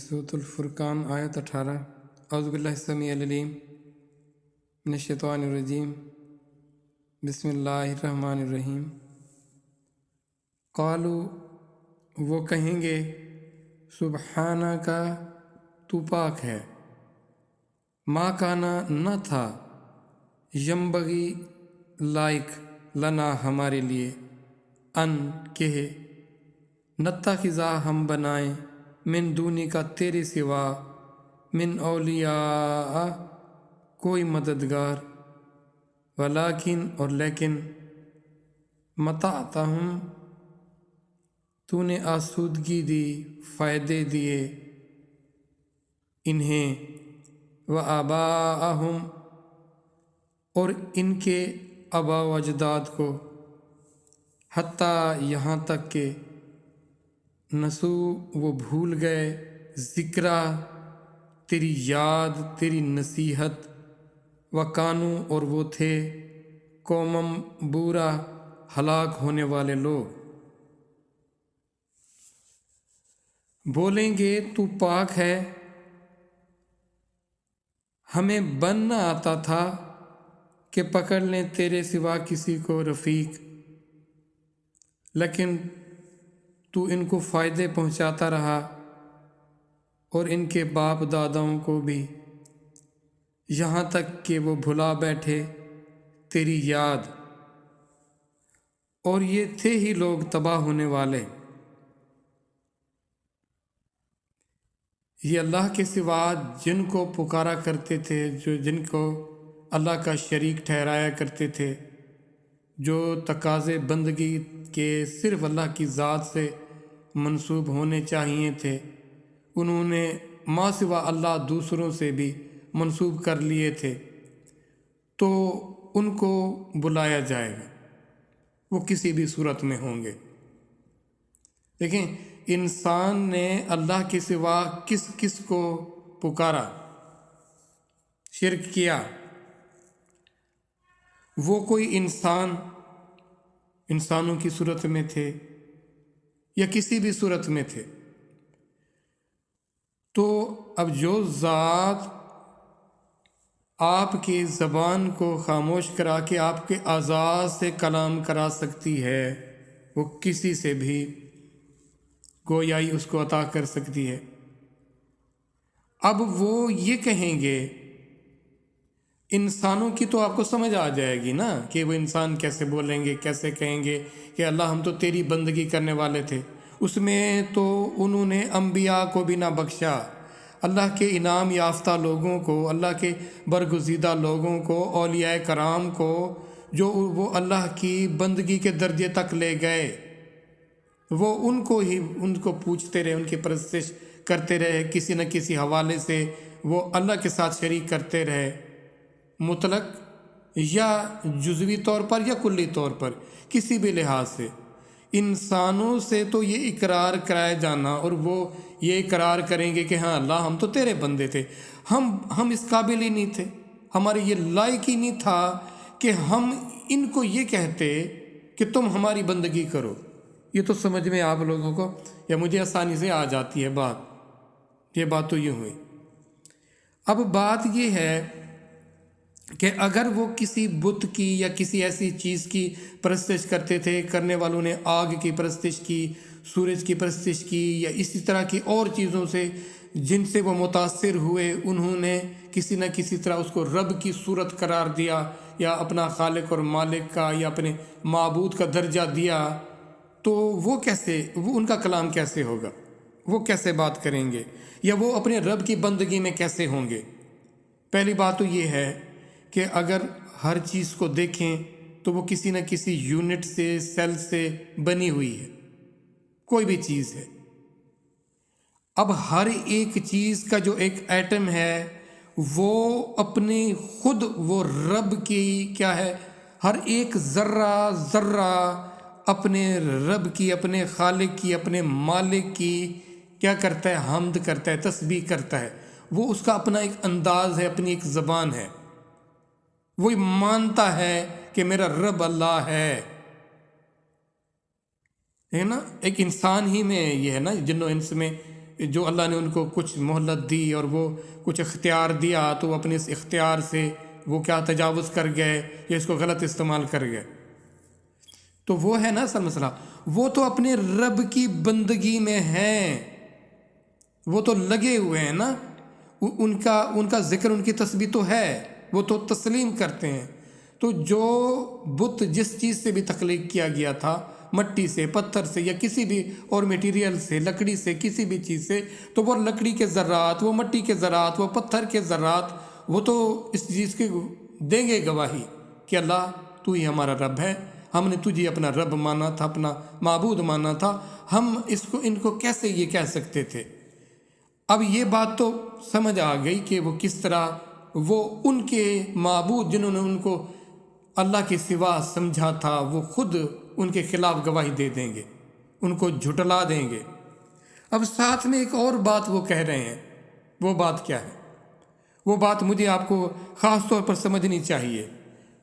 سورۃ الفرقان آیت 18 اعوذ باللہ السمیع العلیم من الشیطان الرجیم بسم اللہ الرحمن الرحیم قالوا وہ کہیں گے سبحانک تو پاک ہے، ما کانا نہ تھا، ینبغی لائق لنا ہمارے لیے، ان کہ نتخذا ہم بنائیں من دونی کا تیرے سوا، من اولیاء کوئی مددگار، ولیکن اور لیکن متعتہم تو نے آسودگی دی، فائدے دیے انہیں، وآباءہم اور ان کے آباء و اجداد کو، حتیٰ یہاں تک کہ نسو وہ بھول گئے، ذکرہ تیری یاد، تیری نصیحت، وکانو اور وہ تھے، قومم بورا ہلاک ہونے والے لوگ۔ بولیں گے تو پاک ہے، ہمیں بن نہ آتا تھا کہ پکڑ لیں تیرے سوا کسی کو رفیق، لیکن تو ان کو فائدے پہنچاتا رہا اور ان کے باپ داداؤں کو بھی، یہاں تک کہ وہ بھلا بیٹھے تیری یاد، اور یہ تھے ہی لوگ تباہ ہونے والے۔ یہ اللہ کے سوا جن کو پکارا کرتے تھے، جن کو اللہ کا شریک ٹھہرایا کرتے تھے، جو تقاضے بندگی کے صرف اللہ کی ذات سے منسوب ہونے چاہیے تھے، انہوں نے ما سوا اللہ دوسروں سے بھی منسوب کر لیے تھے، تو ان کو بلایا جائے گا، وہ کسی بھی صورت میں ہوں گے۔ دیکھیں، انسان نے اللہ کے سوا کس کس کو پکارا، شرک کیا، وہ کوئی انسانوں کی صورت میں تھے یا کسی بھی صورت میں تھے، تو اب جو ذات آپ کی زبان کو خاموش کرا کے آپ کے اعضاء سے کلام کرا سکتی ہے، وہ کسی سے بھی گویائی اس کو عطا کر سکتی ہے۔ اب وہ یہ کہیں گے، انسانوں کی تو آپ کو سمجھ آ جائے گی نا کہ وہ انسان کیسے بولیں گے، کیسے کہیں گے کہ اللہ ہم تو تیری بندگی کرنے والے تھے۔ اس میں تو انہوں نے انبیاء کو بھی نہ بخشا، اللہ کے انعام یافتہ لوگوں کو، اللہ کے برگزیدہ لوگوں کو، اولیاء کرام کو، جو وہ اللہ کی بندگی کے درجے تک لے گئے، وہ ان کو پوچھتے رہے، ان کی پرستش کرتے رہے، کسی نہ کسی حوالے سے وہ اللہ کے ساتھ شریک کرتے رہے، مطلق یا جزوی طور پر یا کلی طور پر، کسی بھی لحاظ سے۔ انسانوں سے تو یہ اقرار کرایا جانا، اور وہ یہ اقرار کریں گے کہ ہاں اللہ ہم تو تیرے بندے تھے، ہم اس قابل ہی نہیں تھے، ہمارے یہ لائق ہی نہیں تھا کہ ہم ان کو یہ کہتے کہ تم ہماری بندگی کرو۔ یہ تو سمجھ میں آپ لوگوں کو یا مجھے آسانی سے آ جاتی ہے بات، یہ بات تو یہ ہوئی۔ اب بات یہ ہے کہ اگر وہ کسی بت کی یا کسی ایسی چیز کی پرستش کرتے تھے، کرنے والوں نے آگ کی پرستش کی، سورج کی پرستش کی، یا اسی طرح کی اور چیزوں سے جن سے وہ متاثر ہوئے، انہوں نے کسی نہ کسی طرح اس کو رب کی صورت قرار دیا، یا اپنا خالق اور مالک کا یا اپنے معبود کا درجہ دیا، تو وہ ان کا کلام کیسے ہوگا، وہ کیسے بات کریں گے، یا وہ اپنے رب کی بندگی میں کیسے ہوں گے؟ پہلی بات تو یہ ہے کہ اگر ہر چیز کو دیکھیں تو وہ کسی نہ کسی یونٹ سے، سیل سے بنی ہوئی ہے، کوئی بھی چیز ہے۔ اب ہر ایک چیز کا جو ایک ایٹم ہے، وہ اپنے خود وہ رب کی کیا ہے، ہر ایک ذرہ اپنے رب کی، اپنے خالق کی، اپنے مالک کی کیا کرتا ہے، حمد کرتا ہے، تسبیح کرتا ہے۔ وہ اس کا اپنا ایک انداز ہے، اپنی ایک زبان ہے، وہ مانتا ہے کہ میرا رب اللہ ہے نا۔ ایک انسان ہی میں یہ ہے نا، جن و انس میں جو اللہ نے ان کو کچھ مہلت دی اور وہ کچھ اختیار دیا تو وہ اپنے اس اختیار سے وہ کیا تجاوز کر گئے یا اس کو غلط استعمال کر گئے. تو وہ ہے نا اصل مسئلہ، وہ تو اپنے رب کی بندگی میں ہیں، وہ تو لگے ہوئے ہیں نا، ان کا ذکر، ان کی تسبیح تو ہے، وہ تو تسلیم کرتے ہیں. تو جو بت جس چیز سے بھی تخلیق کیا گیا تھا، مٹی سے، پتھر سے یا کسی بھی اور میٹیریل سے، لکڑی سے، کسی بھی چیز سے، تو وہ لکڑی کے ذرات، وہ مٹی کے ذرات، وہ پتھر کے ذرات، وہ تو اس چیز کے دیں گے گواہی کہ اللہ تو ہی ہمارا رب ہے، ہم نے تجھے اپنا رب مانا تھا، اپنا معبود مانا تھا، ہم ان کو کیسے یہ کہہ سکتے تھے. اب یہ بات تو سمجھ آ گئی کہ وہ کس طرح وہ ان کے معبود جنہوں نے ان کو اللہ کے سوا سمجھا تھا، وہ خود ان کے خلاف گواہی دے دیں گے، ان کو جھٹلا دیں گے. اب ساتھ میں ایک اور بات وہ کہہ رہے ہیں. وہ بات کیا ہے؟ وہ بات مجھے آپ کو خاص طور پر سمجھنی چاہیے.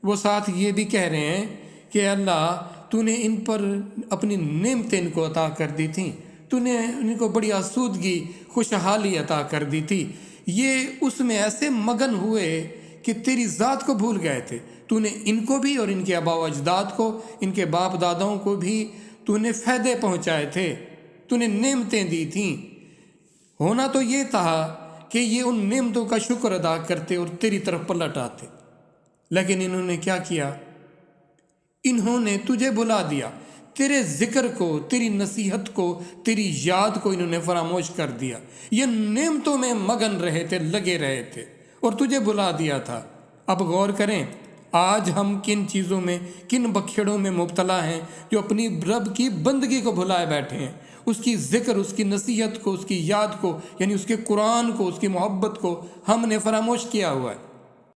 وہ ساتھ یہ بھی کہہ رہے ہیں کہ اللہ تو نے ان پر اپنی نعمتیں ان کو عطا کر دی تھیں، تو نے ان کو بڑی آسودگی، خوشحالی عطا کر دی تھی، یہ اس میں ایسے مگن ہوئے کہ تیری ذات کو بھول گئے تھے. تو نے ان کو بھی اور ان کے آباء و اجداد کو، ان کے باپ داداؤں کو بھی تو نے فائدے پہنچائے تھے، تو نے نعمتیں دی تھیں. ہونا تو یہ تھا کہ یہ ان نعمتوں کا شکر ادا کرتے اور تیری طرف پلٹ آتے، لیکن انہوں نے کیا کیا؟ انہوں نے تجھے بلا دیا، تیرے ذکر کو، تیری نصیحت کو، تیری یاد کو انہوں نے فراموش کر دیا. یہ نعمتوں میں مگن رہے تھے، لگے رہے تھے اور تجھے بلا دیا تھا. اب غور کریں، آج ہم کن چیزوں میں، کن بکھیڑوں میں مبتلا ہیں جو اپنی رب کی بندگی کو بھلائے بیٹھے ہیں، اس کی ذکر، اس کی نصیحت کو، اس کی یاد کو، یعنی اس کے قرآن کو، اس کی محبت کو ہم نے فراموش کیا ہوا ہے.